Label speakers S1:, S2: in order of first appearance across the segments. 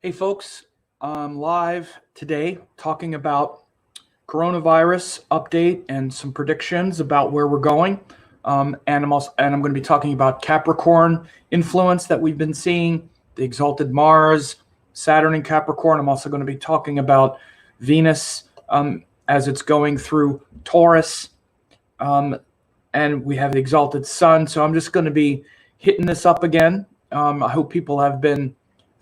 S1: Hey folks, I'm live today talking about coronavirus update and some predictions about where we're going. And I'm going to be talking about Capricorn influence that we've been seeing, the exalted Mars, Saturn in Capricorn. I'm also going to be talking about Venus as it's going through Taurus, and we have the exalted Sun. So I'm just going to be hitting this up again. I hope people have been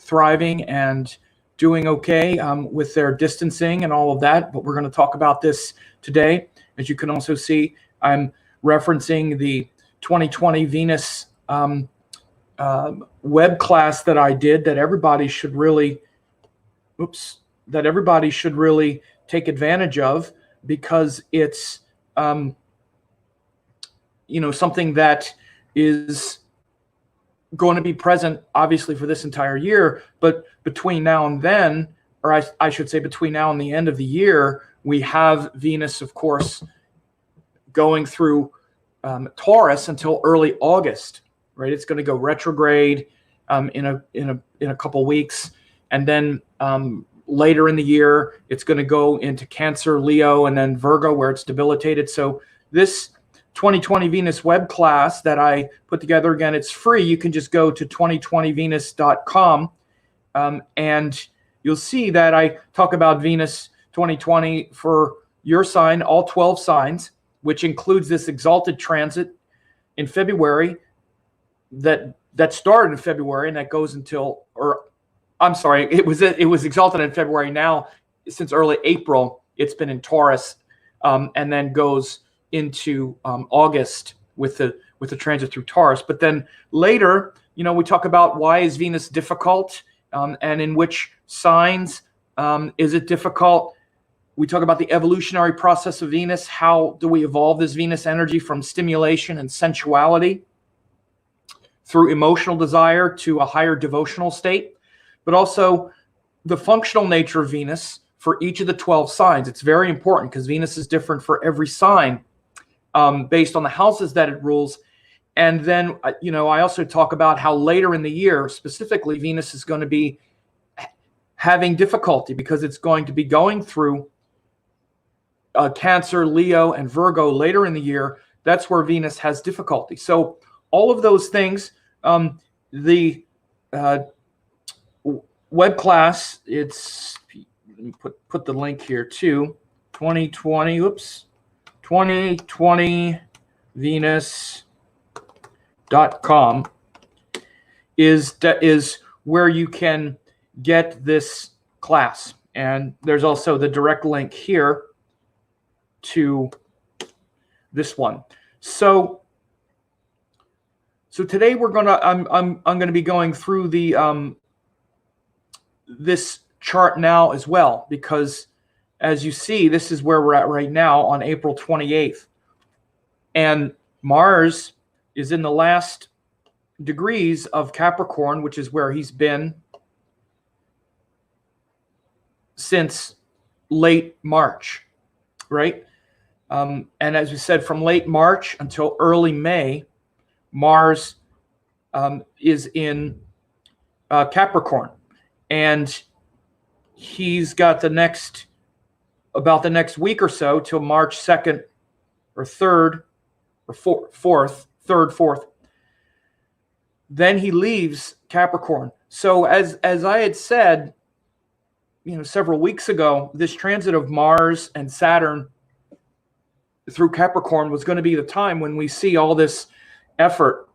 S1: thriving and doing okay with their distancing and all of that, but we're going to talk about this today. As you can also see, I'm referencing the 2020 Venus web class that I did that everybody should really take advantage of, because it's something that is going to be present obviously for this entire year, but between now and then, or I should say between now and the end of the year, we have Venus, of course, going through Taurus until early August, right? It's going to go retrograde in a couple weeks, and then later in the year, it's going to go into Cancer, Leo, and then Virgo, where it's debilitated. So this 2020 Venus web class that I put together, again, it's free. You can just go to 2020venus.com and you'll see that I talk about Venus 2020 for your sign, all 12 signs, which includes this exalted transit in February that started in February and that goes until, or I'm sorry, it was exalted in February. Now, since early April, it's been in Taurus, and then goes into August with the transit through Taurus. But then later, we talk about why is Venus difficult, and in which signs is it difficult. We talk about the evolutionary process of Venus. How do we evolve this Venus energy from stimulation and sensuality through emotional desire to a higher devotional state, but also the functional nature of Venus for each of the 12 signs. It's very important because Venus is different for every sign, based on the houses that it rules. And then, I also talk about how later in the year, specifically, Venus is going to be having difficulty because it's going to be going through Cancer, Leo, and Virgo later in the year. That's where Venus has difficulty. So all of those things, the web class, let me put the link here too, 2020venus.com is where you can get this class. And there's also the direct link here to this one. So today I'm going to be going through the this chart now as well, because as you see, this is where we're at right now on April 28th. And Mars is in the last degrees of Capricorn, which is where he's been since late March, right? And as we said, from late March until early May, Mars is in Capricorn. And he's got about the next week or so till March 2nd or 3rd or 4th, 3rd, 4th. Then he leaves Capricorn. So as I had said, several weeks ago, this transit of Mars and Saturn through Capricorn was going to be the time when we see all this effort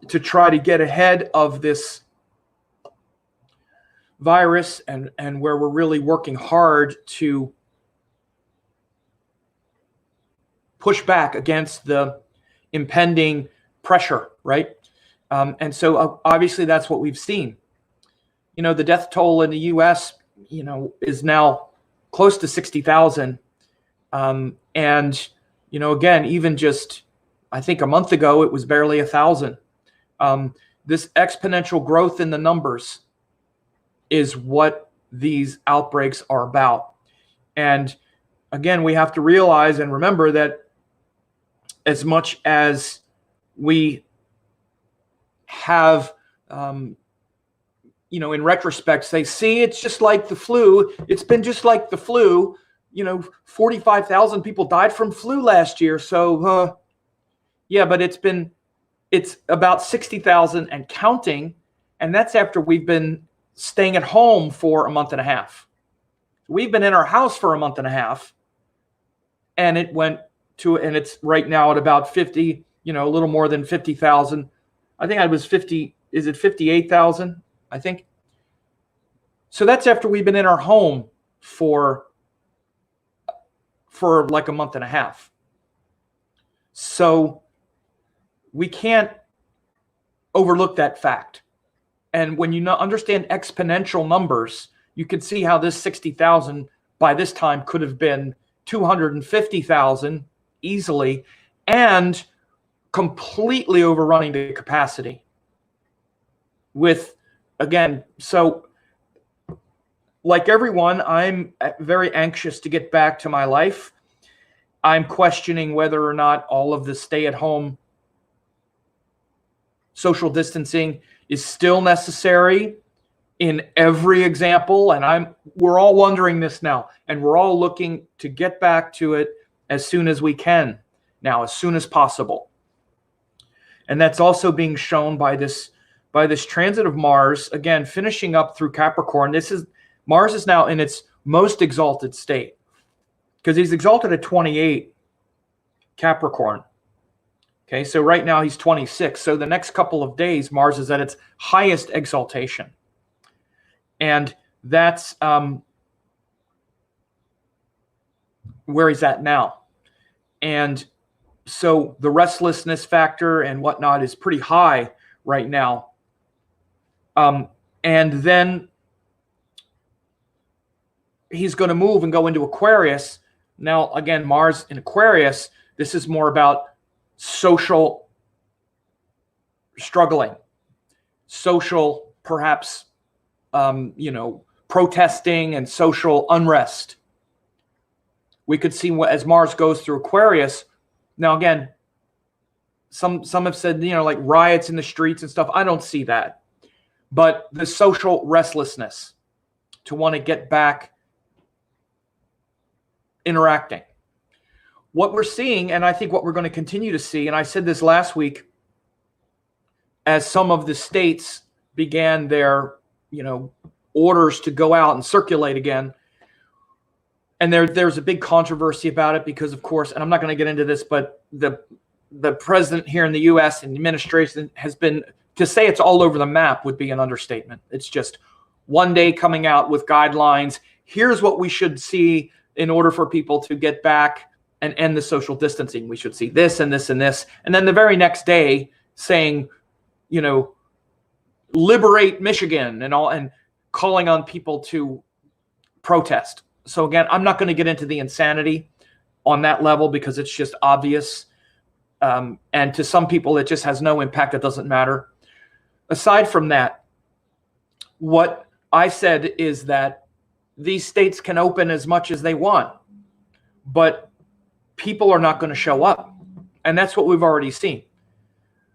S1: to try to get ahead of this virus, and where we're really working hard to push back against the impending pressure, right? And so obviously that's what we've seen. The death toll in the U.S., is now close to 60,000. And, again, even just, I think a month ago, it was barely 1,000. This exponential growth in the numbers is what these outbreaks are about. And again, we have to realize and remember that as much as we have in retrospect say, see, it's just like the flu. It's been just like the flu. 45,000 people died from flu last year. So, yeah, but it's about 60,000 and counting. And that's after we've been staying at home for a month and a half. We've been in our house for a month and a half. And and it's right now at about 50, a little more than 50,000. I think I was 50. Is it 58,000? I think. So that's after we've been in our home for like a month and a half. So we can't overlook that fact. And when you understand exponential numbers, you can see how this 60,000 by this time could have been 250,000 easily, and completely overrunning the capacity. So like everyone, I'm very anxious to get back to my life. I'm questioning whether or not all of the stay-at-home social distancing is still necessary in every example. And we're all wondering this now, and we're all looking to get back to it as soon as we can now, as soon as possible. And that's also being shown by this transit of Mars, again, finishing up through Capricorn. Mars is now in its most exalted state, because he's exalted at 28 Capricorn. Okay, so right now he's 26. So the next couple of days, Mars is at its highest exaltation. And that's where he's at now. And so the restlessness factor and whatnot is pretty high right now. And then he's going to move and go into Aquarius. Now, again, Mars in Aquarius, this is more about social struggling, social, perhaps, protesting and social unrest. We could see as Mars goes through Aquarius. Now, again, some have said, like riots in the streets and stuff. I don't see that. But the social restlessness to want to get back interacting. What we're seeing, and I think what we're going to continue to see, and I said this last week, as some of the states began their, orders to go out and circulate again. And there's a big controversy about it because, of course, and I'm not going to get into this, but the president here in the U.S. and the administration has been, to say it's all over the map would be an understatement. It's just one day coming out with guidelines. Here's what we should see in order for people to get back and end the social distancing. We should see this and this and this. And then the very next day saying, liberate Michigan and all, and calling on people to protest. So again, I'm not going to get into the insanity on that level because it's just obvious. And to some people, it just has no impact. It doesn't matter. Aside from that, what I said is that these states can open as much as they want, but people are not going to show up. And that's what we've already seen.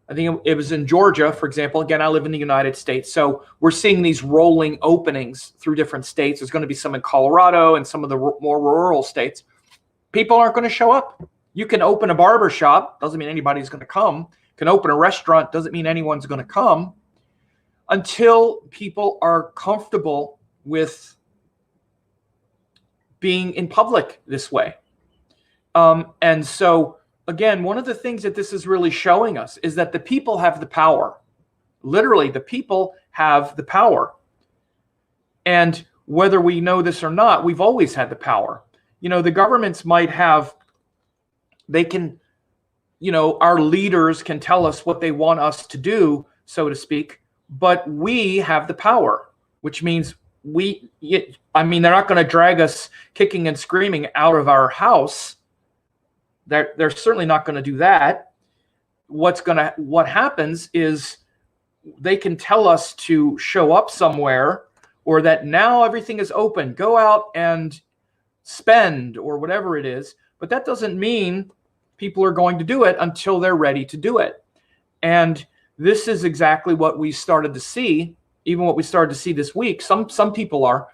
S1: I think it was in Georgia, for example. Again, I live in the United States. So we're seeing these rolling openings through different states. There's going to be some in Colorado and some of the more rural states. People aren't going to show up. You can open a barber shop. Doesn't mean anybody's going to come. You can open a restaurant. Doesn't mean anyone's going to come until people are comfortable with being in public this way. And so, again, one of the things that this is really showing us is that the people have the power. Literally, the people have the power. And whether we know this or not, we've always had the power. The governments might have, they can, our leaders can tell us what they want us to do, so to speak, but we have the power, which means they're not going to drag us kicking and screaming out of our house. They're certainly not going to do that. What happens is they can tell us to show up somewhere, or that now everything is open, go out and spend, or whatever it is. But that doesn't mean people are going to do it until they're ready to do it. And this is exactly what we started to see even what we started to see this week. Some people are,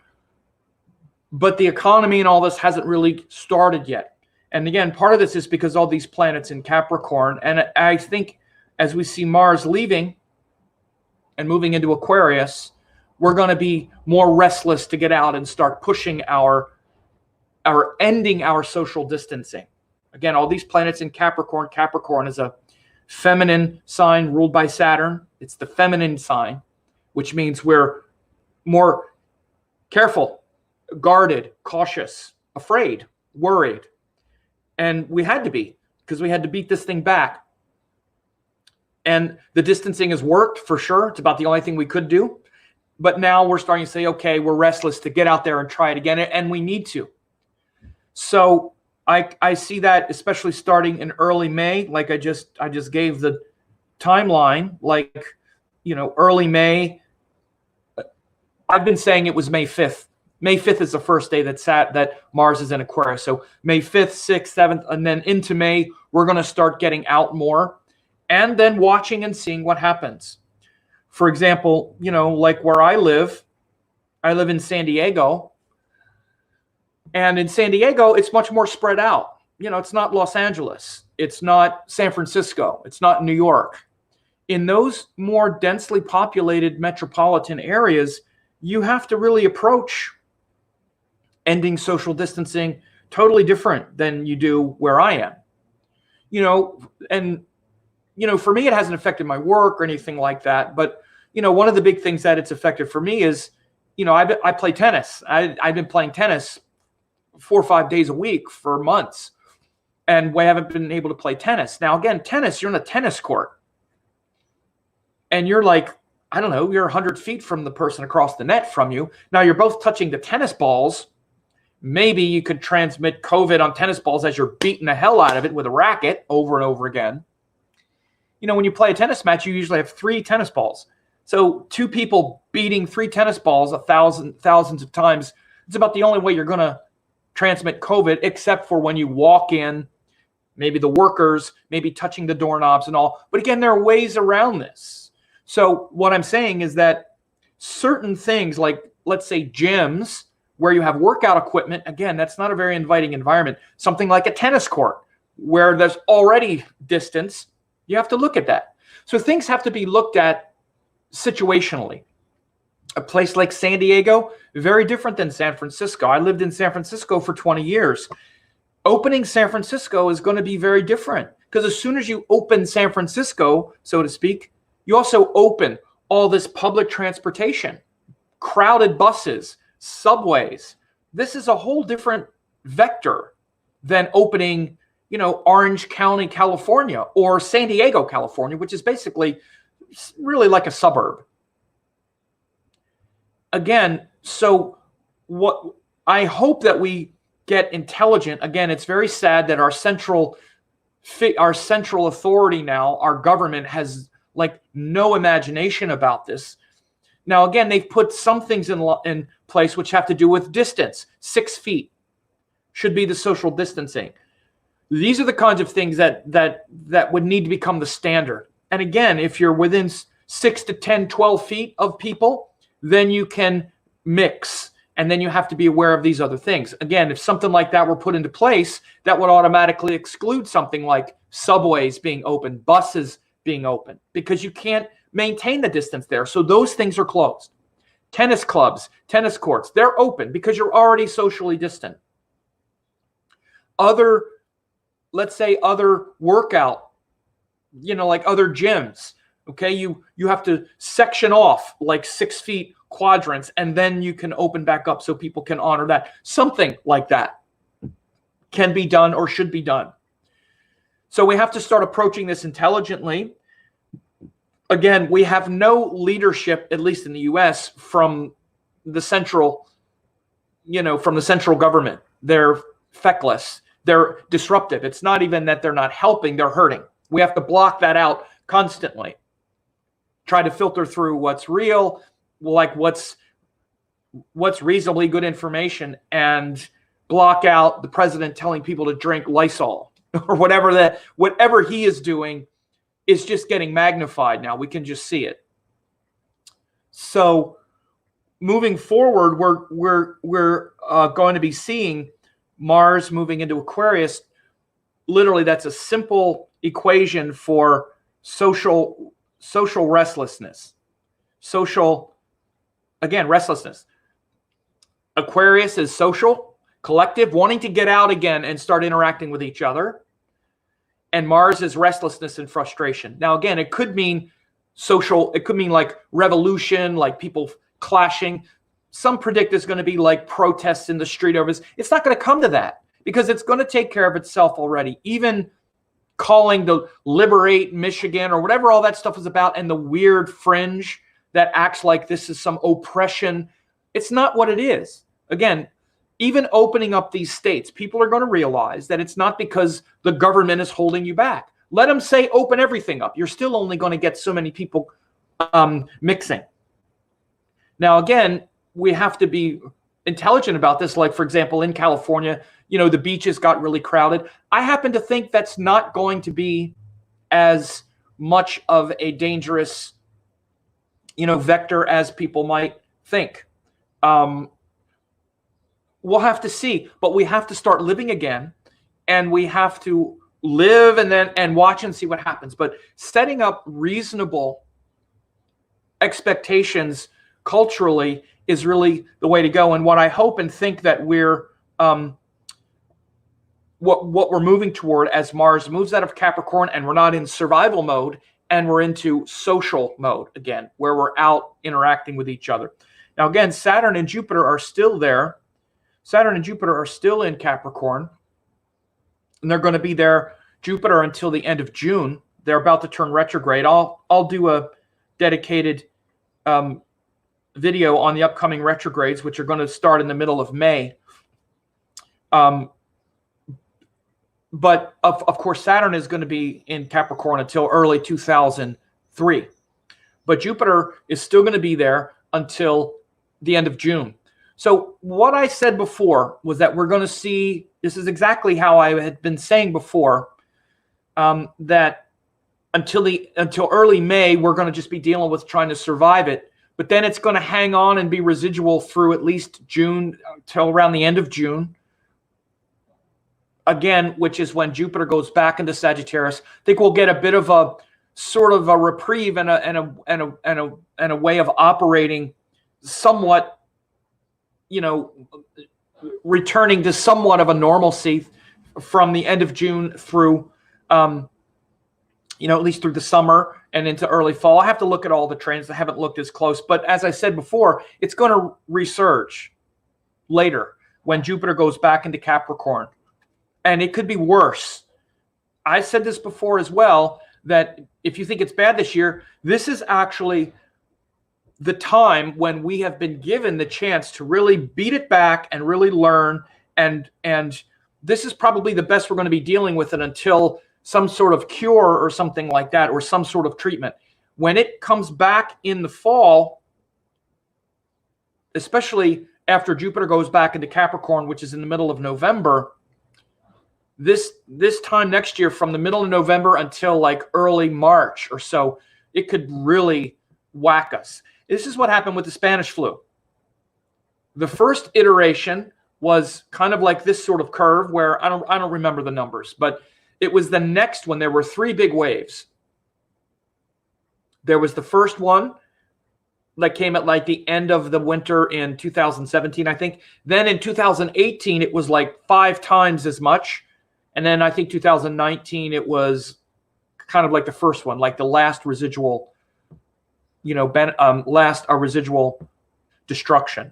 S1: but the economy and all this hasn't really started yet. And again, part of this is because all these planets in Capricorn, and I think as we see Mars leaving and moving into Aquarius, we're going to be more restless to get out and start pushing our ending our social distancing. Again, all these planets in Capricorn. Capricorn is a feminine sign ruled by Saturn. It's the feminine sign, which means we're more careful, guarded, cautious, afraid, worried. And we had to be, because we had to beat this thing back. And the distancing has worked for sure. It's about the only thing we could do. But now we're starting to say, okay, we're restless to get out there and try it again. And we need to. So I see that especially starting in early May, like I just gave the timeline, like, early May. I've been saying it was May 5th. May 5th is the first day that Mars is in Aquarius. So May 5th, 6th, 7th, and then into May, we're going to start getting out more and then watching and seeing what happens. For example, like where I live in San Diego. And in San Diego, it's much more spread out. It's not Los Angeles. It's not San Francisco. It's not New York. In those more densely populated metropolitan areas, you have to really approach ending social distancing totally different than you do where I am. For me, it hasn't affected my work or anything like that. But, one of the big things that it's affected for me is, I play tennis. I've been playing tennis 4 or 5 days a week for months, and we haven't been able to play tennis. Now, again, tennis, you're in a tennis court, and you're like, I don't know, you're 100 feet from the person across the net from you. Now, you're both touching the tennis balls. Maybe you could transmit COVID on tennis balls as you're beating the hell out of it with a racket over and over again. When you play a tennis match, you usually have 3 tennis balls. So 2 people beating 3 tennis balls thousands of times, it's about the only way you're going to transmit COVID, except for when you walk in, maybe the workers, maybe touching the doorknobs and all. But again, there are ways around this. So what I'm saying is that certain things like, let's say, gyms, where you have workout equipment, again, that's not a very inviting environment. Something like a tennis court, where there's already distance, you have to look at that. So things have to be looked at situationally. A place like San Diego, very different than San Francisco. I lived in San Francisco for 20 years. Opening San Francisco is going to be very different, because as soon as you open San Francisco, so to speak, you also open all this public transportation, crowded buses, subways. This is a whole different vector than opening, Orange County, California, or San Diego, California, which is basically really like a suburb. Again, so what I hope that we get intelligent. Again, it's very sad that our central authority now, our government, has like no imagination about this. Now, again, they've put some things in place which have to do with distance. 6 feet should be the social distancing. These are the kinds of things that would need to become the standard. And again, if you're within 6 to 10, 12 feet of people, then you can mix. And then you have to be aware of these other things. Again, if something like that were put into place, that would automatically exclude something like subways being open, buses being open, because you can't maintain the distance there. So those things are closed. Tennis clubs, tennis courts, they're open because you're already socially distant. Let's say other workout, like other gyms, okay? You have to section off like 6 feet quadrants, and then you can open back up so people can honor that. Something like that can be done or should be done. So we have to start approaching this intelligently. Again, we have no leadership, at least in the US, from the central, from the central government. They're feckless. They're disruptive. It's not even that they're not helping, they're hurting. We have to block that out constantly. Try to filter through what's real, like what's reasonably good information, and block out the president telling people to drink Lysol or whatever he is doing is just getting magnified now. We can just see it. So moving forward, we're going to be seeing Mars moving into Aquarius. Literally, that's a simple equation for social restlessness. Restlessness. Aquarius is social, collective, wanting to get out again and start interacting with each other. And Mars is restlessness and frustration. Now, again, it could mean social, it could mean like revolution, like people clashing. Some predict it's going to be like protests in the street over this. It's not going to come to that because it's going to take care of itself already. Even calling the Liberate Michigan or whatever all that stuff is about and the weird fringe that acts like this is some oppression. It's not what it is. Again, even opening up these states, people are going to realize that it's not because the government is holding you back. Let them say open everything up. You're still only going to get so many people mixing. Now, again, we have to be intelligent about this. Like, for example, in California, the beaches got really crowded. I happen to think that's not going to be as much of a dangerous, vector as people might think. We'll have to see, but we have to start living again, and we have to live and watch and see what happens. But setting up reasonable expectations culturally is really the way to go. And what I hope and think that we're what we're moving toward as Mars moves out of Capricorn and we're not in survival mode and we're into social mode again, where we're out interacting with each other. Now, again, Saturn and Jupiter are still there. Saturn and Jupiter are still in Capricorn, and they're going to be there, Jupiter, until the end of June. They're about to turn retrograde. I'll do a dedicated video on the upcoming retrogrades, which are going to start in the middle of May. But of course, Saturn is going to be in Capricorn until early 2003. But Jupiter is still going to be there until the end of June. So what I said before was that we're going to see, this is exactly how I had been saying before, that until early May, we're going to just be dealing with trying to survive it. But then it's going to hang on and be residual through at least June, till around the end of June. Again, which is when Jupiter goes back into Sagittarius. I think we'll get a bit of a sort of a reprieve and a way of operating somewhat, returning to somewhat of a normalcy from the end of June through, at least through the summer and into early fall. I have to look at all the trends. I haven't looked as close. But as I said before, it's going to resurge later when Jupiter goes back into Capricorn. And it could be worse. I said this before as well, that if you think it's bad this year, this is actually the time when we have been given the chance to really beat it back and really learn. And this is probably the best we're going to be dealing with it until some sort of cure or something like that, or some sort of treatment. When it comes back in the fall, especially after Jupiter goes back into Capricorn, which is in the middle of November, this time next year, from the middle of November until like early March or so, it could really whack us. This is what happened with the Spanish flu. The first iteration was kind of like this sort of curve where I don't remember the numbers, but it was the next one. There were 3 big waves. There was the first one that came at like the end of the winter in 2017, I think. Then in 2018, it was like 5 times as much. And then I think 2019, it was kind of like the first one, like the last residual, residual destruction.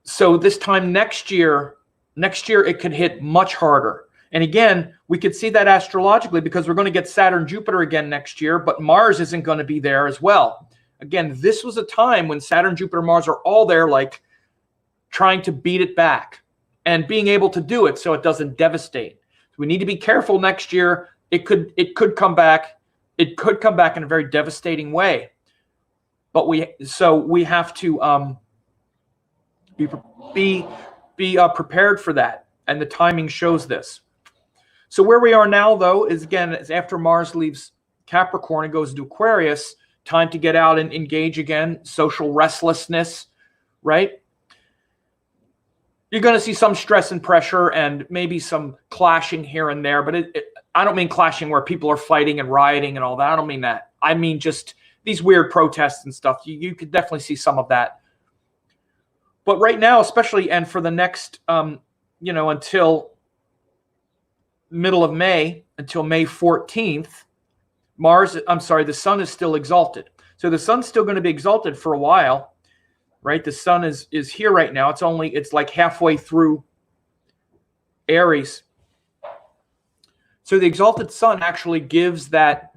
S1: So this time next year it could hit much harder. And again, we could see that astrologically because we're going to get Saturn, Jupiter again next year, but Mars isn't going to be there as well. Again, this was a time when Saturn, Jupiter, Mars are all there, like trying to beat it back and being able to do it so it doesn't devastate. We need to be careful next year. It could come back. It could come back in a very devastating way. But we have to be prepared for that, and the timing shows this. So where we are now, though, is again, is after Mars leaves Capricorn and goes into Aquarius, time to get out and engage again. Social restlessness, right? You're going to see some stress and pressure and maybe some clashing here and there, but I don't mean clashing where people are fighting and rioting and all that. I don't mean that. I mean just these weird protests and stuff. You could definitely see some of that. But right now, especially, and for the next, until middle of May, until May 14th, the sun is still exalted. So the sun's still going to be exalted for a while, right? The sun is here right now. It's like halfway through Aries. So the exalted sun actually gives that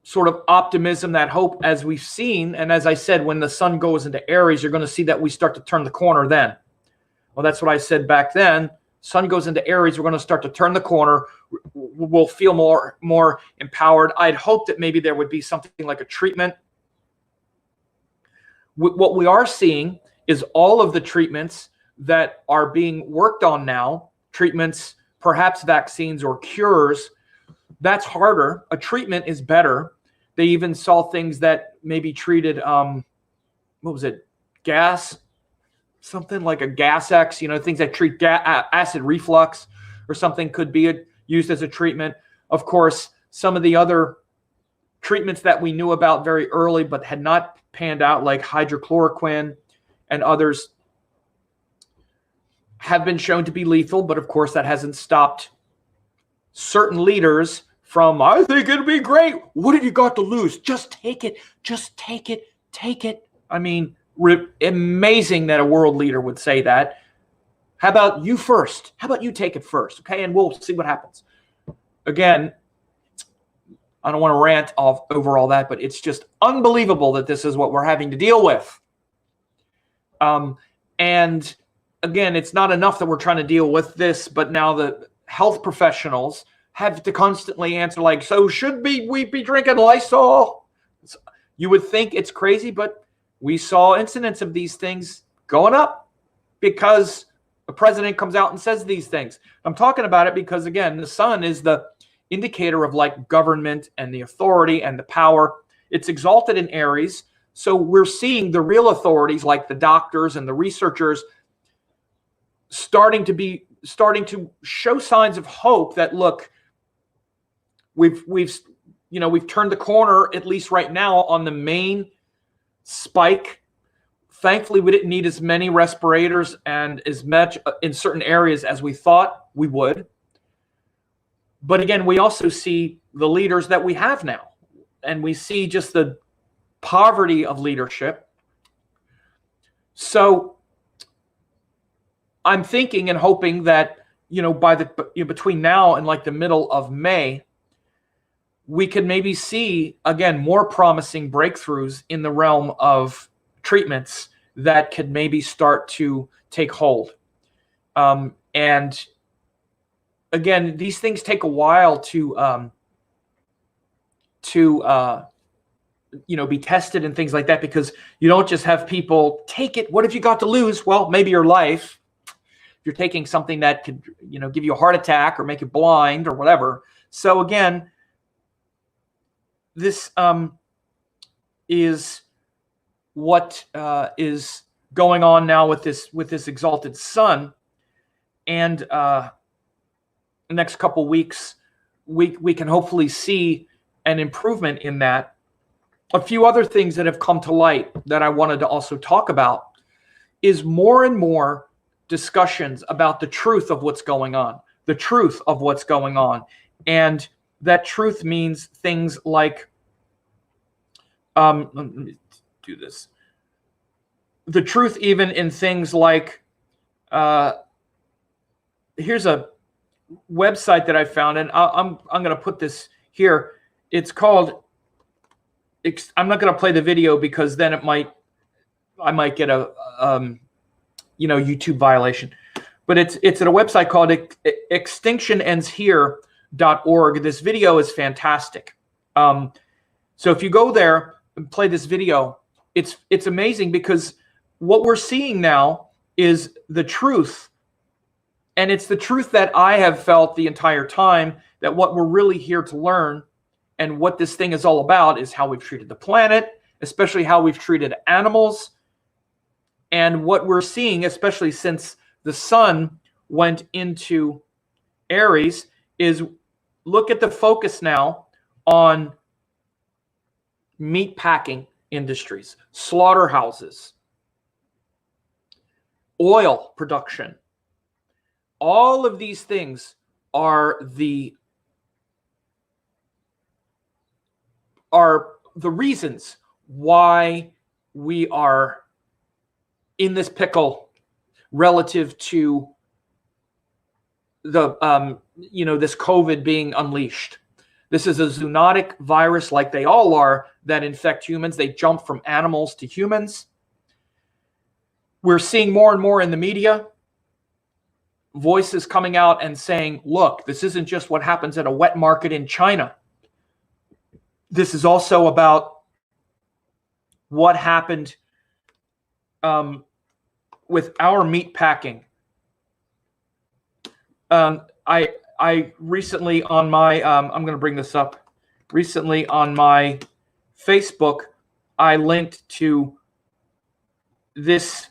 S1: sort of optimism, that hope, as we've seen. And as I said, when the sun goes into Aries, you're going to see that we start to turn the corner then. Well, that's what I said back then. Sun goes into Aries, we're going to start to turn the corner. We'll feel more empowered. I'd hope that maybe there would be something like a treatment. What we are seeing is all of the treatments that are being worked on now, treatments, perhaps vaccines or cures. That's harder. A treatment is better. They even saw things that maybe treated, gas, something like a gas X, things that treat acid reflux or something could be used as a treatment. Of course, some of the other treatments that we knew about very early but had not panned out, like hydrochloroquine and others, have been shown to be lethal. But of course, that hasn't stopped certain leaders from, I think it'll be great. What have you got to lose? Just take it. Just take it. Take it. I mean, amazing that a world leader would say that. How about you first? How about you take it first? Okay, and we'll see what happens. Again, I don't want to rant over all that, but it's just unbelievable that this is what we're having to deal with. And again, it's not enough that we're trying to deal with this, but now the health professionals have to constantly answer like, so should we be drinking Lysol? You would think it's crazy, but we saw incidents of these things going up because a president comes out and says these things. I'm talking about it because, again, the sun is the indicator of like government and the authority and the power. It's exalted in Aries. So we're seeing the real authorities like the doctors and the researchers starting to show signs of hope that, look, we've turned the corner, at least right now, on the main spike. Thankfully, we didn't need as many respirators and as much in certain areas as we thought we would. But again, we also see the leaders that we have now, and we see just the poverty of leadership. So I'm thinking and hoping that, between now and like the middle of May, we can maybe see, again, more promising breakthroughs in the realm of treatments that could maybe start to take hold. And again, these things take a while to be tested and things like that, because you don't just have people take it. What have you got to lose? Well, maybe your life. If you're taking something that could, give you a heart attack or make you blind or whatever. So again, this is what is going on now with this exalted sun, and the next couple weeks we can hopefully see an improvement in that. A few other things that have come to light that I wanted to also talk about is more and more discussions about the truth of what's going on, and that truth means things like, let me do this. The truth even in things like, here's a website that I found, and I'm going to put this here. It's called, I'm not going to play the video because then I might get a YouTube violation. But it's at a website called extinctionendshere.org. This video is fantastic. So if you go there and play this video, it's amazing, because what we're seeing now is the truth. And it's the truth that I have felt the entire time, that what we're really here to learn And what this thing is all about is how we've treated the planet, especially how we've treated animals. And what we're seeing, especially since the sun went into Aries, is look at the focus now on meat packing industries, slaughterhouses, oil production. All of these things are the reasons why we are in this pickle relative to the this COVID being unleashed. This is a zoonotic virus, like they all are, that infect humans. They jump from animals to humans. We're seeing more and more in the media voices coming out and saying, look, this isn't just what happens at a wet market in China. This is also about what happened with our meat packing. I recently on my, I'm going to bring this up. Recently on my Facebook, I linked to this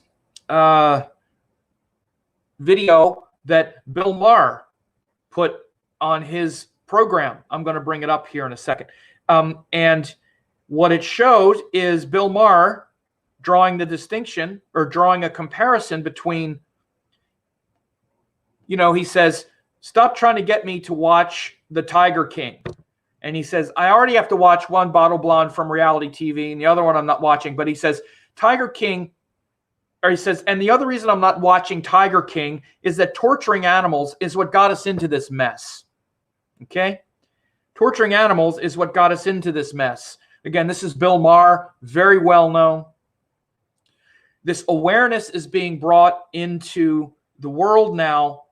S1: video that Bill Maher put on his program. I'm going to bring it up here in a second. And what it showed is Bill Maher drawing the distinction, or drawing a comparison between, he says, stop trying to get me to watch the Tiger King. And he says, I already have to watch one Bottle Blonde from reality TV and the other one I'm not watching. But he says, Tiger King, or he says, and the other reason I'm not watching Tiger King is that torturing animals is what got us into this mess. Okay? Torturing animals is what got us into this mess. Again, this is Bill Maher, very well known. This awareness is being brought into the world now,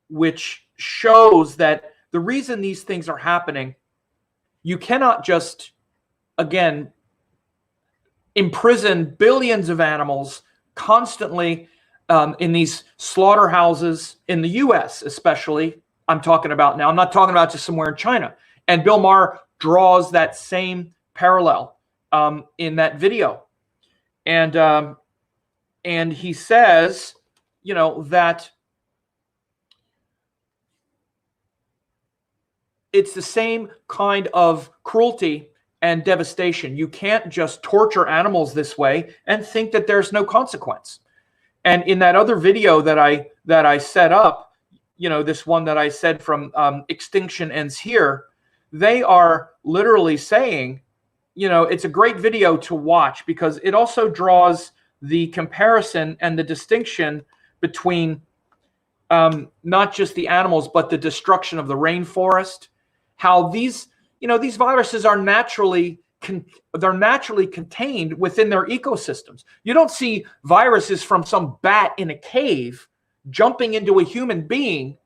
S1: which shows that the reason these things are happening, you cannot just, again, imprison billions of animals constantly in these slaughterhouses in the U.S. especially. I'm talking about now. I'm not talking about just somewhere in China. And Bill Maher draws that same parallel in that video. And he says, that it's the same kind of cruelty and devastation. You can't just torture animals this way and think that there's no consequence. And in that other video that I set up, this one that I said from Extinction Ends Here, they are literally saying, it's a great video to watch because it also draws the comparison and the distinction between not just the animals, but the destruction of the rainforest. How these viruses are naturally contained within their ecosystems. You don't see viruses from some bat in a cave jumping into a human being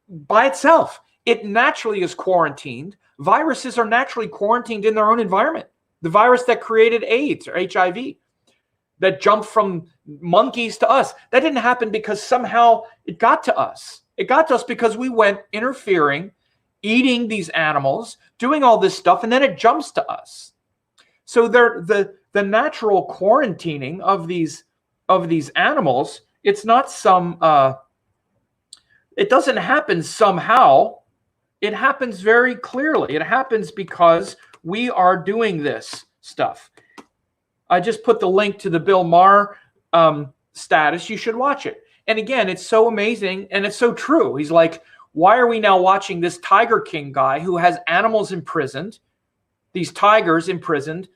S1: by itself. It naturally is quarantined. Viruses are naturally quarantined in their own environment. The virus that created AIDS or HIV, that jumped from monkeys to us, that didn't happen because somehow it got to us. It got to us because we went interfering, eating these animals, doing all this stuff, and then it jumps to us. So the natural quarantining of these animals, it's not some it doesn't happen somehow. It happens very clearly. It happens because we are doing this stuff. I just put the link to the Bill Maher status. You should watch it. And again, it's so amazing and it's so true. He's like, why are we now watching this Tiger King guy who has animals imprisoned, these tigers imprisoned?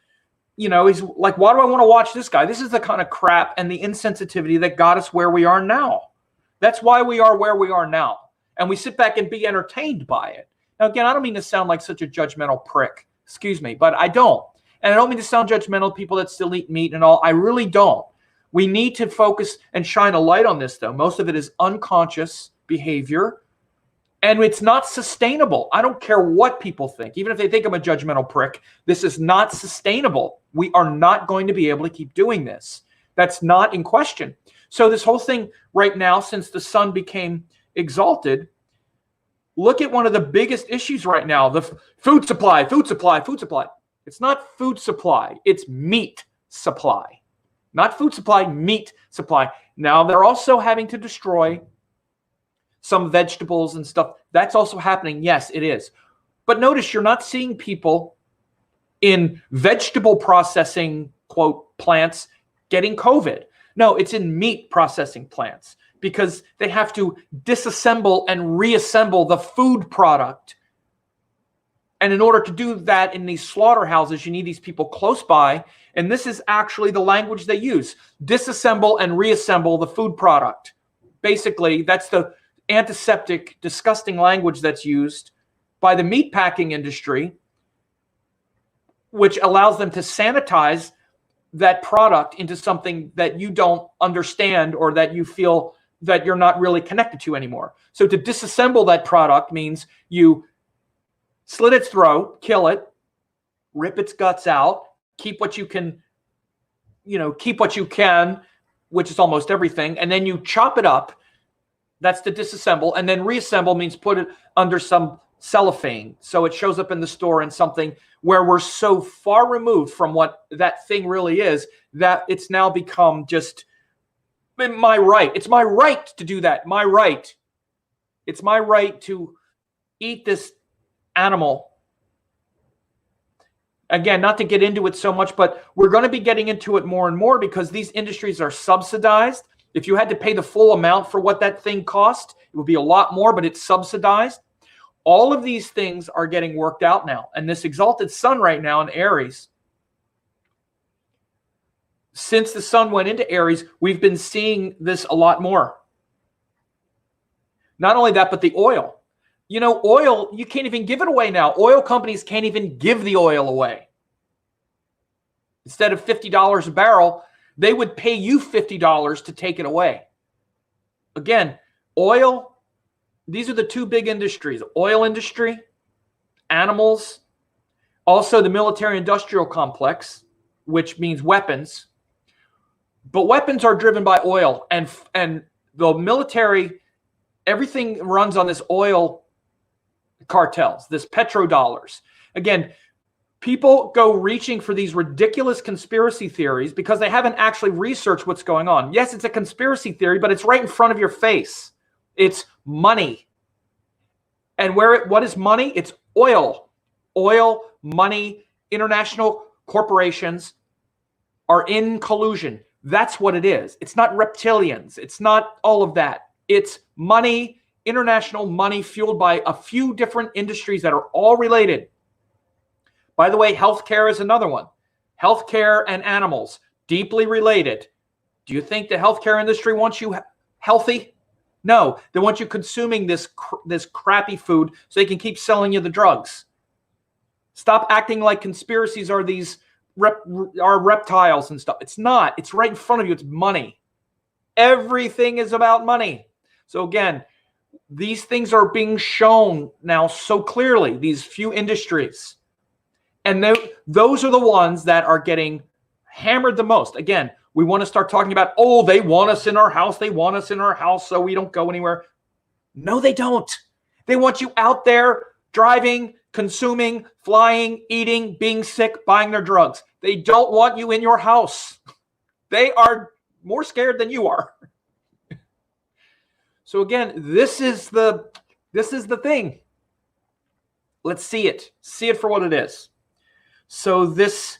S1: He's like, why do I want to watch this guy? This is the kind of crap and the insensitivity that got us where we are now. That's why we are where we are now. And we sit back and be entertained by it. Now, again, I don't mean to sound like such a judgmental prick. Excuse me, but I don't. And I don't mean to sound judgmental, people that still eat meat and all. I really don't. We need to focus and shine a light on this, though. Most of it is unconscious behavior. And it's not sustainable. I don't care what people think. Even if they think I'm a judgmental prick, this is not sustainable. We are not going to be able to keep doing this. That's not in question. So this whole thing right now, since the sun became exalted, Look at one of the biggest issues right now, the food supply, food supply, food supply. It's not food supply, it's meat supply. Not food supply, meat supply. Now, they're also having to destroy some vegetables and stuff. That's also happening. Yes, it is. But notice you're not seeing people in vegetable processing, quote, plants getting COVID. No, it's in meat processing plants because they have to disassemble and reassemble the food product. And in order to do that in these slaughterhouses, you need these people close by. And this is actually the language they use. Disassemble and reassemble the food product. Basically, that's the antiseptic, disgusting language that's used by the meatpacking industry, which allows them to sanitize that product into something that you don't understand or that you feel that you're not really connected to anymore. So to disassemble that product means you slit its throat, kill it, rip its guts out, keep what you can, which is almost everything, and then you chop it up. That's to disassemble. And then reassemble means put it under some cellophane. So it shows up in the store in something where we're so far removed from what that thing really is that it's now become just my right. It's my right to do that. My right. It's my right to eat this animal. Again, not to get into it so much, but we're going to be getting into it more and more because these industries are subsidized. If you had to pay the full amount for what that thing cost, it would be a lot more, but it's subsidized. All of these things are getting worked out now. And this exalted sun right now in Aries, since the sun went into Aries, we've been seeing this a lot more. Not only that, but the oil. Oil, you can't even give it away now. Oil companies can't even give the oil away. Instead of $50 a barrel, they would pay you $50 to take it away. Again, oil, these are the two big industries. Oil industry, animals, also the military-industrial complex, which means weapons. But weapons are driven by oil. And the military, everything runs on this oil cartels, this petrodollars. Again, people go reaching for these ridiculous conspiracy theories because they haven't actually researched what's going on. Yes, it's a conspiracy theory, but it's right in front of your face. It's money. And what is money? It's oil. Oil, money, international corporations are in collusion. That's what it is. It's not reptilians. It's not all of that. It's money, international money fueled by a few different industries that are all related. By the way, healthcare is another one. Healthcare and animals, deeply related. Do you think the healthcare industry wants you healthy? No, they want you consuming this crappy food so they can keep selling you the drugs. Stop acting like conspiracies are these are reptiles and stuff. It's not. It's right in front of you. It's money. Everything is about money. So again, these things are being shown now so clearly, these few industries. And those are the ones that are getting hammered the most. Again, we want to start talking about, oh, they want us in our house. They want us in our house so we don't go anywhere. No, they don't. They want you out there driving, consuming, flying, eating, being sick, buying their drugs. They don't want you in your house. They are more scared than you are. So again, this is the thing. Let's see it. See it for what it is. So this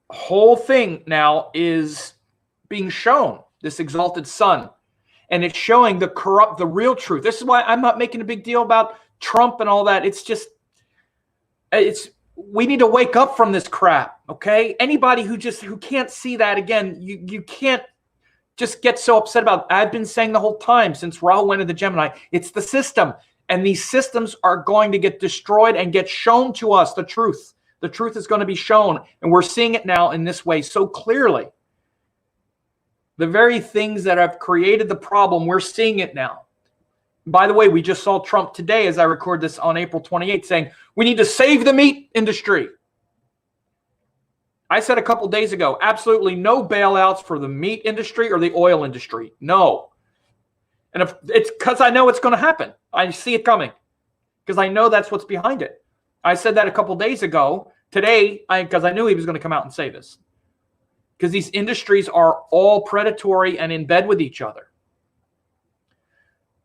S1: whole thing now is being shown, this exalted sun, and it's showing the real truth. This is why I'm not making a big deal about Trump and all that. It's just, we need to wake up from this crap, okay? Anybody who can't see that, again, you can't just get so upset about it. I've been saying the whole time since Rahu went into Gemini, it's the system. And these systems are going to get destroyed and get shown to us, the truth. The truth is going to be shown. And we're seeing it now in this way so clearly. The very things that have created the problem, we're seeing it now. By the way, we just saw Trump today, as I record this on April 28th, saying, we need to save the meat industry. I said a couple days ago, absolutely no bailouts for the meat industry or the oil industry. No. And if it's because I know it's going to happen. I see it coming because I know that's what's behind it. I said that a couple days ago. Today, because I knew he was going to come out and say this. Because these industries are all predatory and in bed with each other.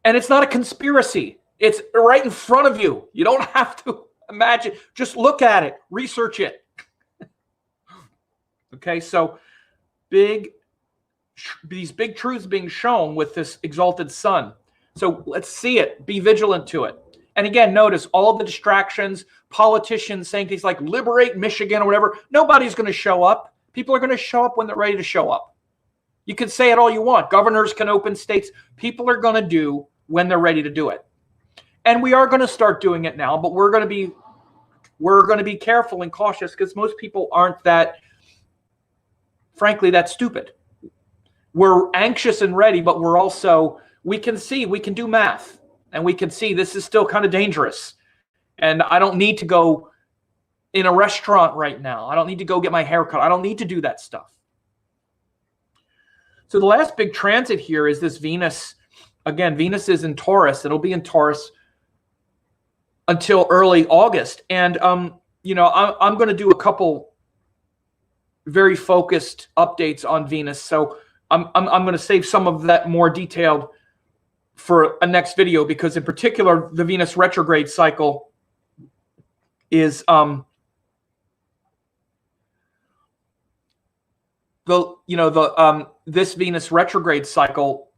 S1: And it's not a conspiracy. It's right in front of you. You don't have to imagine. Just look at it. Research it. Okay, so these big truths being shown with this exalted sun. So let's see it. Be vigilant to it. And again, notice all the distractions, politicians saying things like liberate Michigan or whatever. Nobody's going to show up. People are going to show up when they're ready to show up. You can say it all you want. Governors can open states. People are going to do when they're ready to do it. And we are going to start doing it now, but we're going to be careful and cautious because most people aren't that, frankly, that stupid. We're anxious and ready, but we're also, we can do math. And we can see this is still kind of dangerous. And I don't need to go in a restaurant right now. I don't need to go get my hair cut. I don't need to do that stuff. So the last big transit here is this Venus. Again, Venus is in Taurus. It'll be in Taurus until early August. And, I'm going to do a couple very focused updates on Venus. So I'm going to save some of that more detailed for a next video, because in particular, the Venus retrograde cycle is this Venus retrograde cycle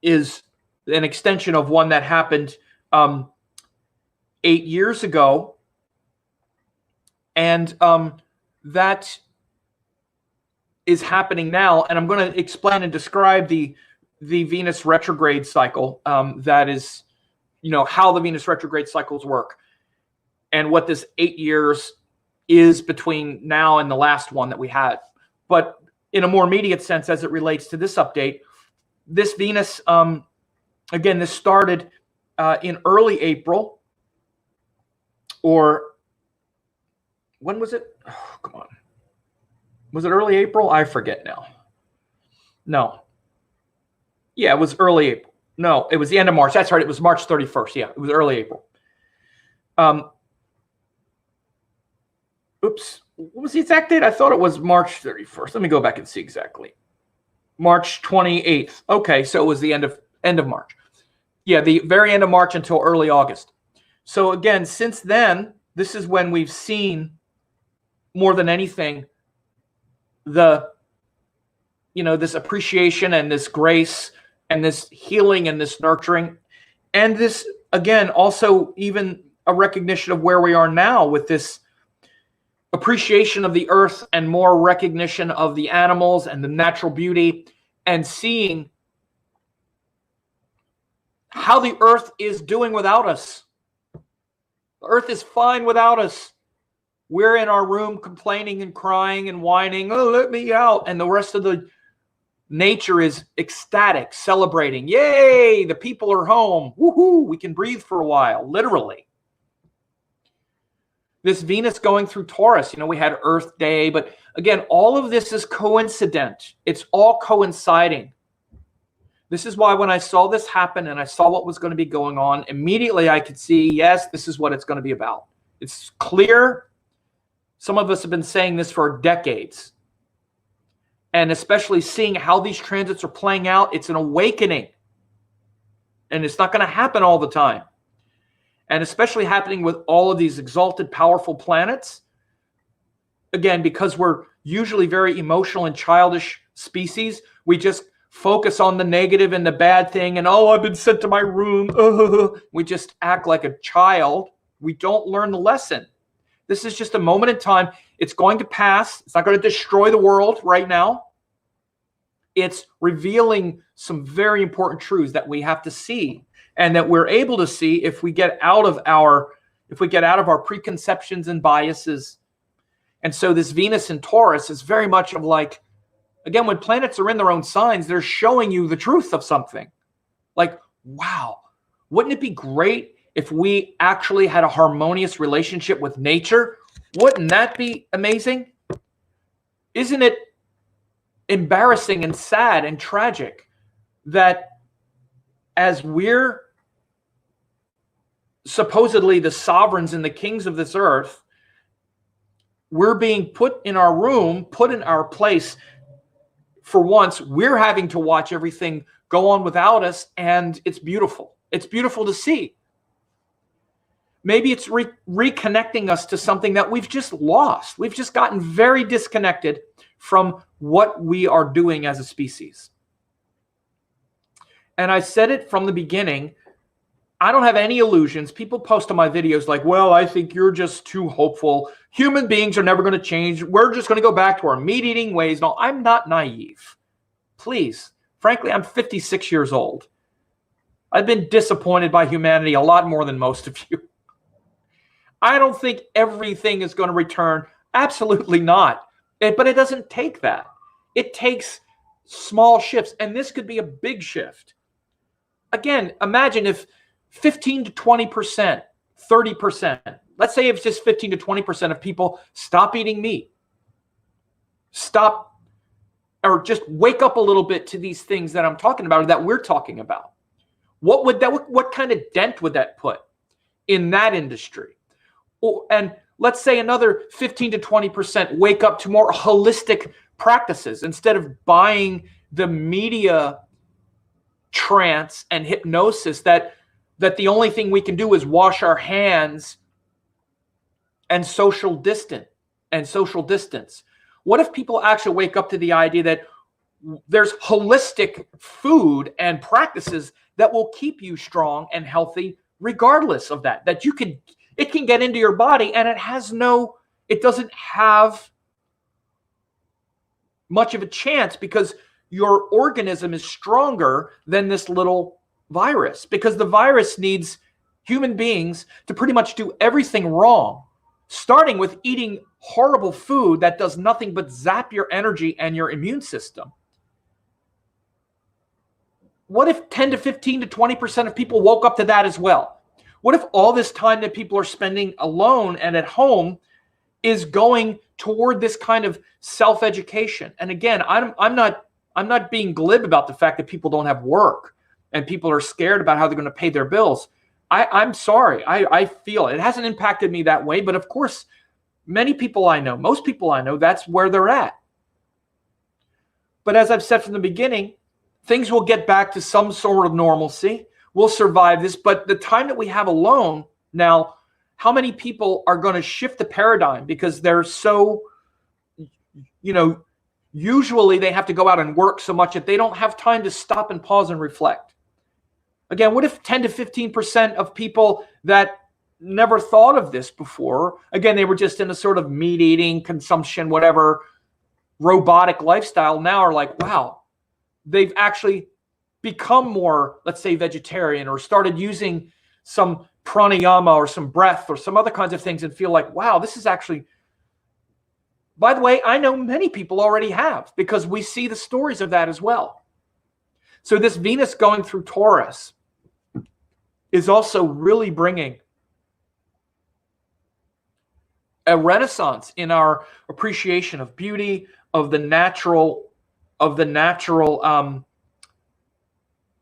S1: is an extension of one that happened 8 years ago, and that is happening now. And I'm going to explain and describe the Venus retrograde cycle, that is, how the Venus retrograde cycles work and what this 8 years is between now and the last one that we had. But in a more immediate sense, as it relates to this update, this Venus, again, this started in early April, or when was it? Oh, come on. Was it early April? I forget now. No. Yeah, it was early April. No, it was the end of March. That's right. It was March 31st. Yeah, it was early April. Oops. What was the exact date? I thought it was March 31st. Let me go back and see exactly. March 28th. Okay, so it was the end of March. Yeah, the very end of March until early August. So again, since then, this is when we've seen more than anything this appreciation and this grace and this healing and this nurturing, and this, again, also even a recognition of where we are now with this appreciation of the earth and more recognition of the animals and the natural beauty, and seeing how the earth is doing without us. The earth is fine without us. We're in our room complaining and crying and whining, oh, let me out. And the rest of the nature is ecstatic, celebrating. Yay, the people are home. Woohoo, we can breathe for a while, literally. This Venus going through Taurus, we had Earth Day, but again, all of this is coincident. It's all coinciding. This is why when I saw this happen and I saw what was going to be going on, immediately I could see, yes, this is what it's going to be about. It's clear. Some of us have been saying this for decades. And especially seeing how these transits are playing out, it's an awakening. And it's not going to happen all the time. And especially happening with all of these exalted, powerful planets. Again, because we're usually very emotional and childish species, we just focus on the negative and the bad thing. And, oh, I've been sent to my room. We just act like a child. We don't learn the lesson. This is just a moment in time. It's going to pass. It's not going to destroy the world right now. It's revealing some very important truths that we have to see, and that we're able to see if we get out of our preconceptions and biases. And so this Venus in Taurus is very much of like, again, when planets are in their own signs, they're showing you the truth of something. Like, wow, wouldn't it be great if we actually had a harmonious relationship with nature? Wouldn't that be amazing? isn't it embarrassing and sad and tragic that as we're supposedly the sovereigns and the kings of this earth, we're being put in our room, put in our place. For once, we're having to watch everything go on without us, and it's beautiful. It's beautiful to see. Maybe it's reconnecting us to something that we've just lost. We've just gotten very disconnected from what we are doing as a species. And I said it from the beginning, I don't have any illusions. People post on my videos like, well, I think you're just too hopeful. Human beings are never going to change. We're just going to go back to our meat-eating ways. No, I'm not naive. Please. Frankly, I'm 56 years old. I've been disappointed by humanity a lot more than most of you. I don't think everything is going to return. Absolutely not. But it doesn't take that. It takes small shifts, and this could be a big shift. Again, imagine if 15 to 20%, 30%, let's say it's just 15 to 20% of people stop eating meat. Stop, or just wake up a little bit to these things that I'm talking about, or that we're talking about. What kind of dent would that put in that industry? And let's say another 15 to 20% wake up to more holistic practices instead of buying the media trance and hypnosis that the only thing we can do is wash our hands and social distance. What if people actually wake up to the idea that there's holistic food and practices that will keep you strong and healthy regardless of that it can get into your body, and it doesn't have much of a chance because your organism is stronger than this little virus, because the virus needs human beings to pretty much do everything wrong, starting with eating horrible food that does nothing but zap your energy and your immune system. What if 10 to 15 to 20% of people woke up to that as well? What if all this time that people are spending alone and at home is going toward this kind of self-education? And again, I'm not being glib about the fact that people don't have work and people are scared about how they're going to pay their bills. I'm sorry. I feel it hasn't impacted me that way, but of course, many people I know, most people I know, that's where they're at. But as I've said from the beginning, things will get back to some sort of normalcy. We'll survive this, but the time that we have alone now, how many people are going to shift the paradigm because they're so, usually they have to go out and work so much that they don't have time to stop and pause and reflect. Again, what if 10 to 15% of people that never thought of this before, again, they were just in a sort of meat eating, consumption, whatever, robotic lifestyle, now are like, wow, they've actually become more, let's say, vegetarian, or started using some pranayama or some breath or some other kinds of things and feel like, wow, this is actually, by the way, I know many people already have, because we see the stories of that as well. So this Venus going through Taurus is also really bringing a renaissance in our appreciation of beauty, of the natural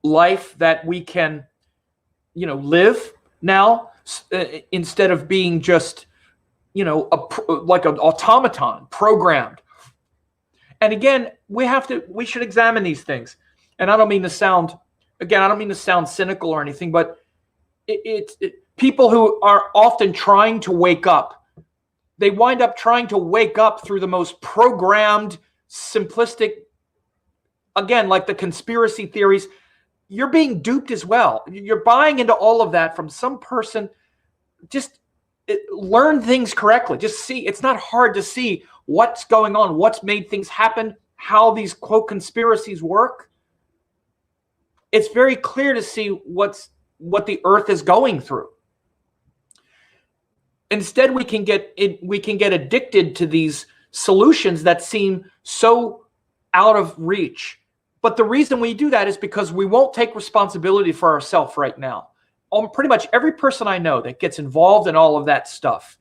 S1: life that we can, live now, instead of being just, like an automaton programmed. And again, we should examine these things. And I don't mean to sound cynical or anything, but people who are often trying to wake up, they wind up trying to wake up through the most programmed, simplistic, again, like the conspiracy theories. You're being duped as well. You're buying into all of that from some person. Just learn things correctly. Just see. It's not hard to see what's going on, what's made things happen, how these quote conspiracies work. It's very clear to see what the earth is going through. Instead, we can get addicted to these solutions that seem so out of reach. But the reason we do that is because we won't take responsibility for ourselves right now. Pretty much every person I know that gets involved in all of that stuff,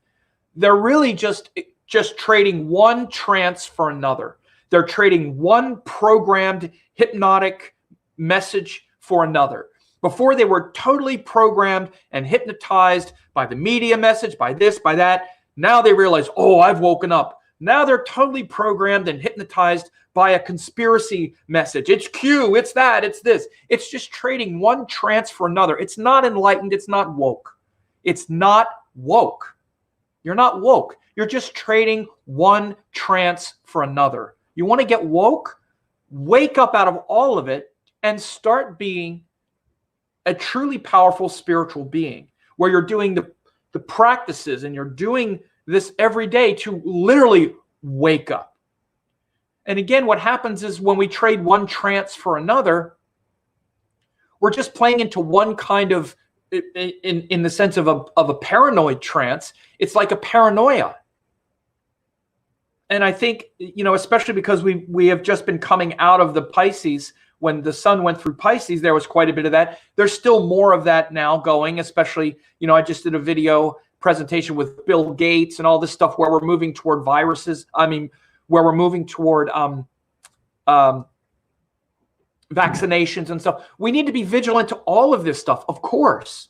S1: they're really just just trading one trance for another. They're trading one programmed hypnotic message for another. Before, they were totally programmed and hypnotized by the media message, by this, by that. Now they realize, oh, I've woken up. Now they're totally programmed and hypnotized by a conspiracy message. It's Q, it's that, it's this. It's just trading one trance for another. It's not enlightened. It's not woke. It's not woke. You're not woke. You're just trading one trance for another. You want to get woke? Wake up out of all of it and start being a truly powerful spiritual being, where you're doing the practices and you're doing this every day to literally wake up. And again, what happens is when we trade one trance for another, we're just playing into one kind of, in the sense of a paranoid trance. It's like a paranoia. And I think, especially because we have just been coming out of the Pisces. When the sun went through Pisces, there was quite a bit of that. There's still more of that now going, especially, I just did a video presentation with Bill Gates and all this stuff where we're moving toward viruses. Where we're moving toward vaccinations and stuff. We need to be vigilant to all of this stuff, of course.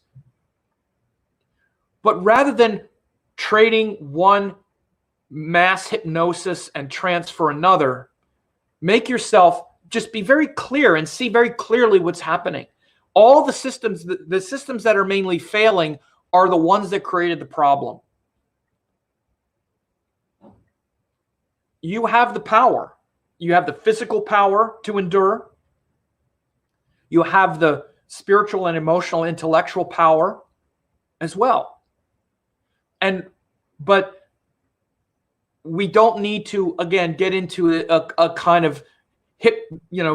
S1: But rather than trading one mass hypnosis and trance for another, make yourself just be very clear and see very clearly what's happening. All the systems that are mainly failing are the ones that created the problem. You have the power. You have the physical power to endure. You have the spiritual and emotional, intellectual power as well. But we don't need to, again, get into a kind of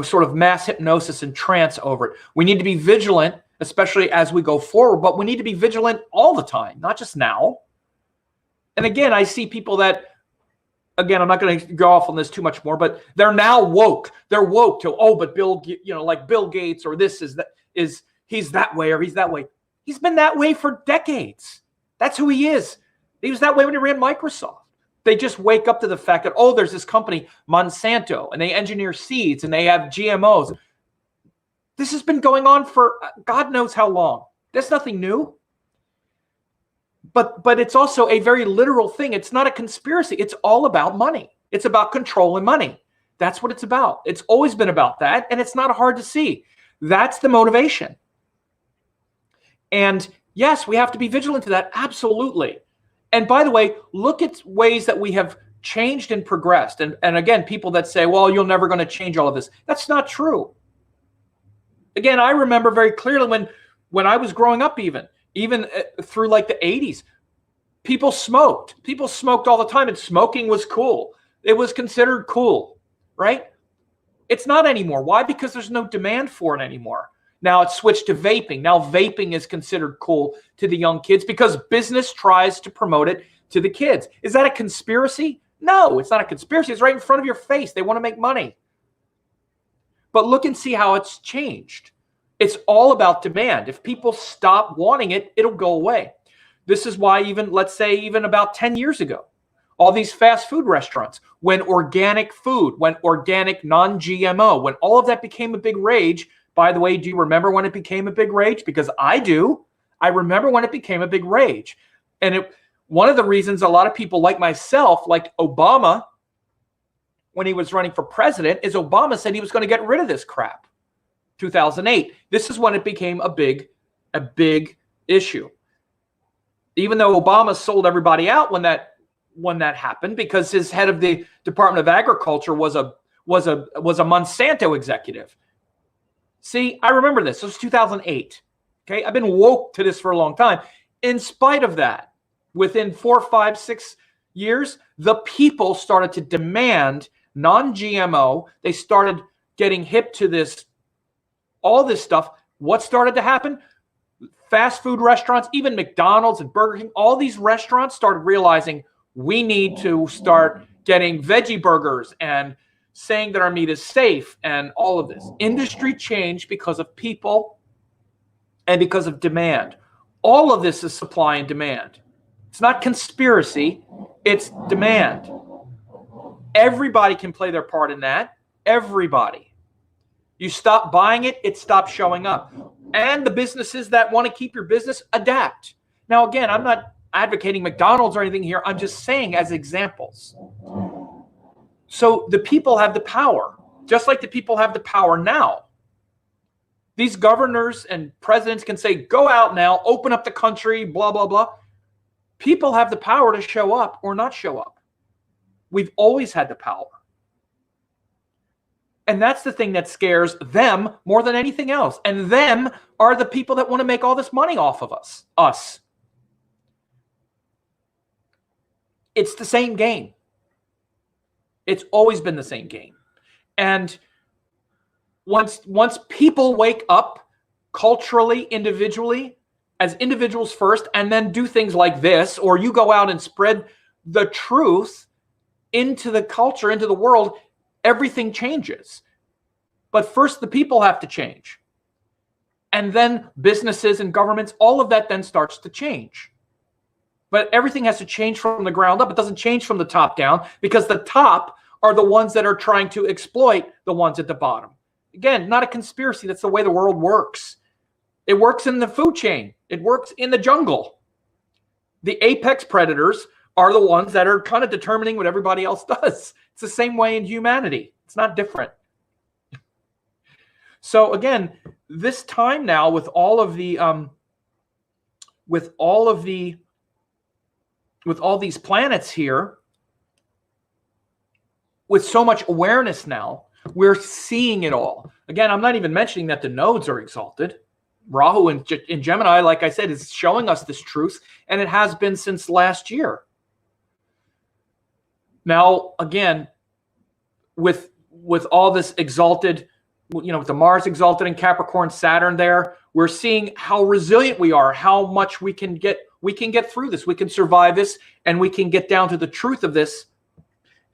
S1: sort of mass hypnosis and trance over it. We need to be vigilant, especially as we go forward, but we need to be vigilant all the time, not just now. And again, I see people that, again, I'm not going to go off on this too much more, but they're now woke. They're woke to, but Bill, like Bill Gates, or this he's that way, or he's that way. He's been that way for decades. That's who he is. He was that way when he ran Microsoft. They just wake up to the fact that, there's this company, Monsanto, and they engineer seeds and they have GMOs. This has been going on for God knows how long. There's nothing new. But it's also a very literal thing. It's not a conspiracy. It's all about money. It's about control and money. That's what it's about. It's always been about that, and it's not hard to see. That's the motivation. And yes, we have to be vigilant to that. Absolutely. And by the way, look at ways that we have changed and progressed. And again, people that say, well, you're never going to change all of this. That's not true. Again, I remember very clearly when I was growing up, even through like the 80s, people smoked. People smoked all the time, and smoking was cool. It was considered cool, right? It's not anymore. Why? Because there's no demand for it anymore. Now it's switched to vaping. Now vaping is considered cool to the young kids because business tries to promote it to the kids. Is that a conspiracy? No, it's not a conspiracy. It's right in front of your face. They want to make money. But look and see how it's changed. It's all about demand. If people stop wanting it, it'll go away. This is why let's say even about 10 years ago, all these fast food restaurants, when organic food, when organic non-GMO, when all of that became a big rage. By the way, do you remember when it became a big rage? Because I do. I remember when it became a big rage. And one of the reasons a lot of people like myself, like Obama, when he was running for president, is Obama said he was going to get rid of this crap. 2008. This is when it became a big issue. Even though Obama sold everybody out when that happened, because his head of the Department of Agriculture was a Monsanto executive. See, I remember this. It was 2008. Okay, I've been woke to this for a long time. In spite of that, within 4, 5, 6 years, the people started to demand non-GMO. They started getting hip to this, all this stuff. What started to happen? Fast food restaurants, even McDonald's and Burger King, all these restaurants started realizing we need to start getting veggie burgers and saying that our meat is safe and all of this. Industry changed because of people and because of demand. All of this is supply and demand. It's not conspiracy. It's demand. Everybody can play their part in that. Everybody. You stop buying it, it stops showing up. And the businesses that want to keep your business adapt. Now, again, I'm not advocating McDonald's or anything here. I'm just saying as examples. So the people have the power, just like the people have the power now. These governors and presidents can say, go out now, open up the country, blah, blah, blah. People have the power to show up or not show up. We've always had the power. And that's the thing that scares them more than anything else. And them are the people that want to make all this money off of us. It's the same game. It's always been the same game. And once people wake up culturally, individually, as individuals first, and then do things like this, or you go out and spread the truth into the culture, into the world, everything changes. But first, the people have to change. And then businesses and governments, all of that then starts to change. But everything has to change from the ground up. It doesn't change from the top down, because the top are the ones that are trying to exploit the ones at the bottom. Again, not a conspiracy. That's the way the world works. It works in the food chain. It works in the jungle. The apex predators are the ones that are kind of determining what everybody else does. It's the same way in humanity. It's not different. So again, this time now with all these planets here, with so much awareness now, we're seeing it all. Again, I'm not even mentioning that the nodes are exalted. Rahu in Gemini, like I said, is showing us this truth, and it has been since last year. Now, again, with all this exalted, with the Mars exalted in Capricorn, Saturn there, we're seeing how resilient we are, how much we can get through this, we can survive this, and we can get down to the truth of this.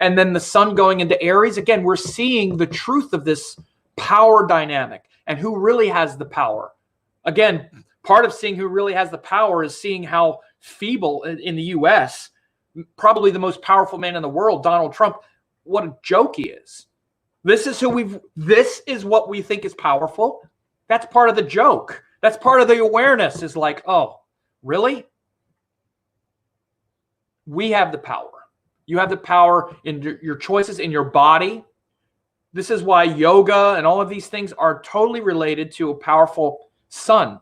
S1: And then the sun going into Aries, again, we're seeing the truth of this power dynamic and who really has the power. Again, part of seeing who really has the power is seeing how feeble in the U.S., probably the most powerful man in the world, Donald Trump, what a joke he is. This is what we think is powerful. That's part of the joke. That's part of the awareness, is like, oh, really? We have the power. You have the power in your choices, in your body. This is why yoga and all of these things are totally related to a powerful sun.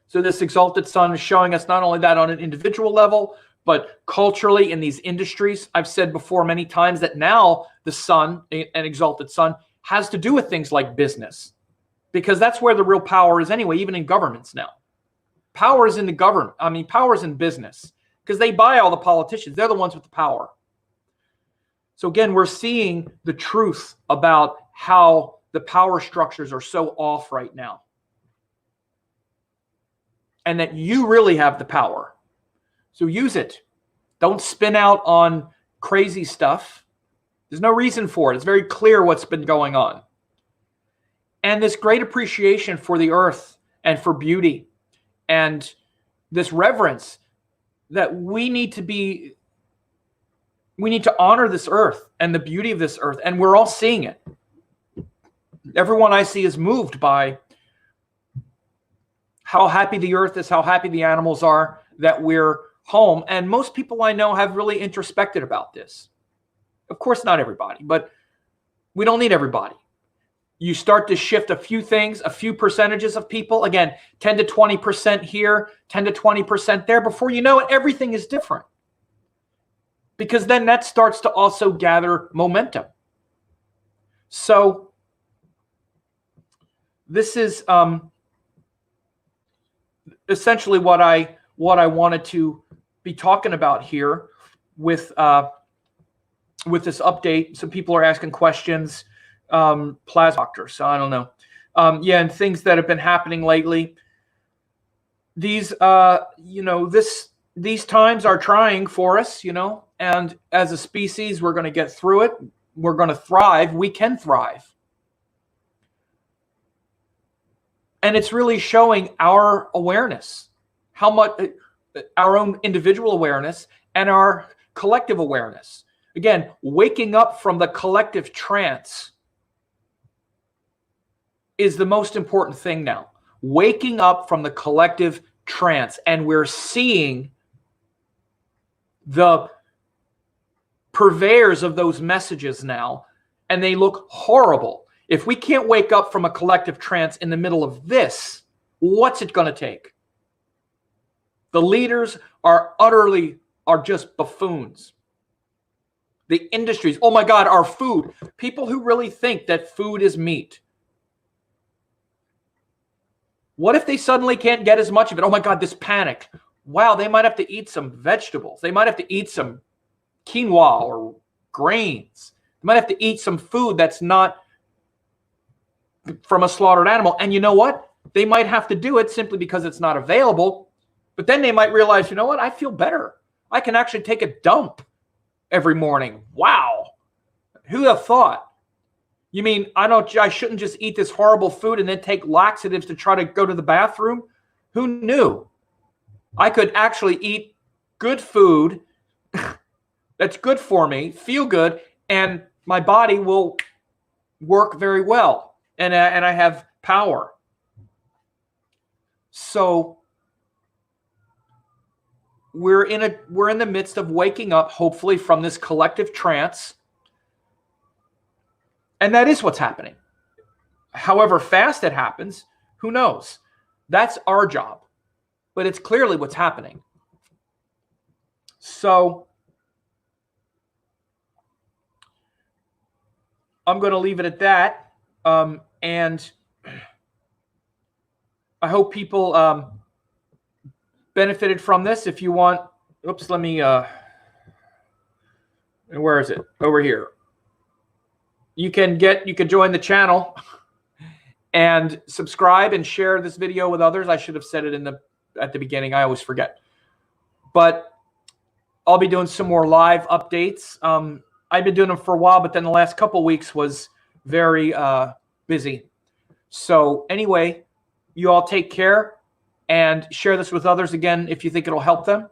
S1: So this exalted sun is showing us not only that on an individual level, but culturally in these industries. I've said before many times that now the sun, an exalted sun, has to do with things like business, because that's where the real power is anyway, even in governments now. Power is in the government. I mean, power is in business, because they buy all the politicians. They're the ones with the power. So again, we're seeing the truth about how the power structures are so off right now. And that you really have the power. So use it. Don't spin out on crazy stuff. There's no reason for it. It's very clear what's been going on. And this great appreciation for the earth and for beauty, and this reverence that we need to honor this earth and the beauty of this earth. And we're all seeing it. Everyone I see is moved by how happy the earth is, how happy the animals are that we're home. And most people I know have really introspected about this. Of course, not everybody, but we don't need everybody. You start to shift a few things, a few percentages of people, again, 10 to 20% here, 10 to 20% there. Before you know it, everything is different. Because then that starts to also gather momentum. So this is essentially what I wanted to be talking about here with this update. Some people are asking questions. Plasma doctor, so I don't know. Yeah, and things that have been happening lately. These, these times are trying for us, and as a species, we're going to get through it. We're going to thrive. We can thrive. And it's really showing our awareness. How much our own individual awareness and our collective awareness. Again, waking up from the collective trance is the most important thing now. Waking up from the collective trance. And we're seeing the purveyors of those messages now, and they look horrible. If we can't wake up from a collective trance in the middle of this, what's it going to take? The leaders are just buffoons. The industries, oh my God, our food. People who really think that food is meat. What if they suddenly can't get as much of it? Oh my God, this panic. Wow, they might have to eat some vegetables. They might have to eat some quinoa or grains. They might have to eat some food that's not from a slaughtered animal. And you know what? They might have to do it simply because it's not available. But then they might realize, you know what? I feel better. I can actually take a dump every morning. Wow. Who would have thought? You mean I shouldn't just eat this horrible food and then take laxatives to try to go to the bathroom? Who knew? I could actually eat good food that's good for me, feel good, and my body will work very well, and I have power. So we're in the midst of waking up, hopefully, from this collective trance. And that is what's happening. However fast it happens, who knows? That's our job. But it's clearly what's happening. So I'm going to leave it at that. And I hope people benefited from this. If you want, oops, let me, where is it? Over here. You can join the channel and subscribe and share this video with others. I should have said it at the beginning. I always forget. But I'll be doing some more live updates. I've been doing them for a while, but then the last couple weeks was very busy. So anyway, you all take care and share this with others again if you think it'll help them.